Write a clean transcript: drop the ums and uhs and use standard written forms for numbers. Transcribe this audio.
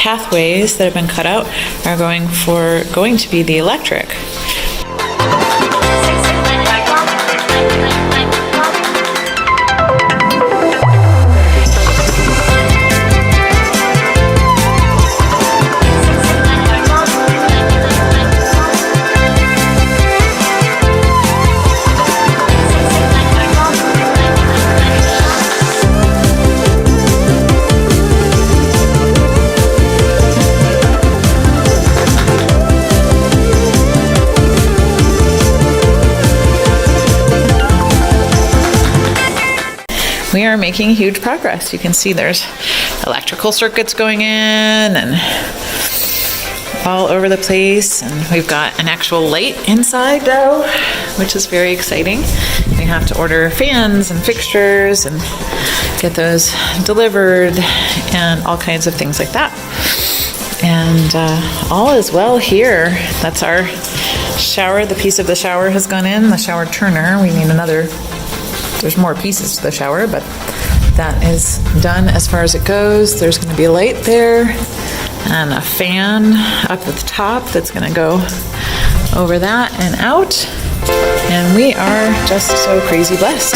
pathways that have been cut out are going to be the electric. We are making huge progress. You can see there's electrical circuits going in and all over the place, and we've got an actual light inside now, which is very exciting. We have to order fans and fixtures and get those delivered and all kinds of things like that. And all is well here. That's our shower. The piece of the shower has gone in, the shower turner. We need another. There's more pieces to the shower, but that is done as far as it goes. There's going to be a light there and a fan up at the top that's going to go over that and out. And we are just so crazy blessed.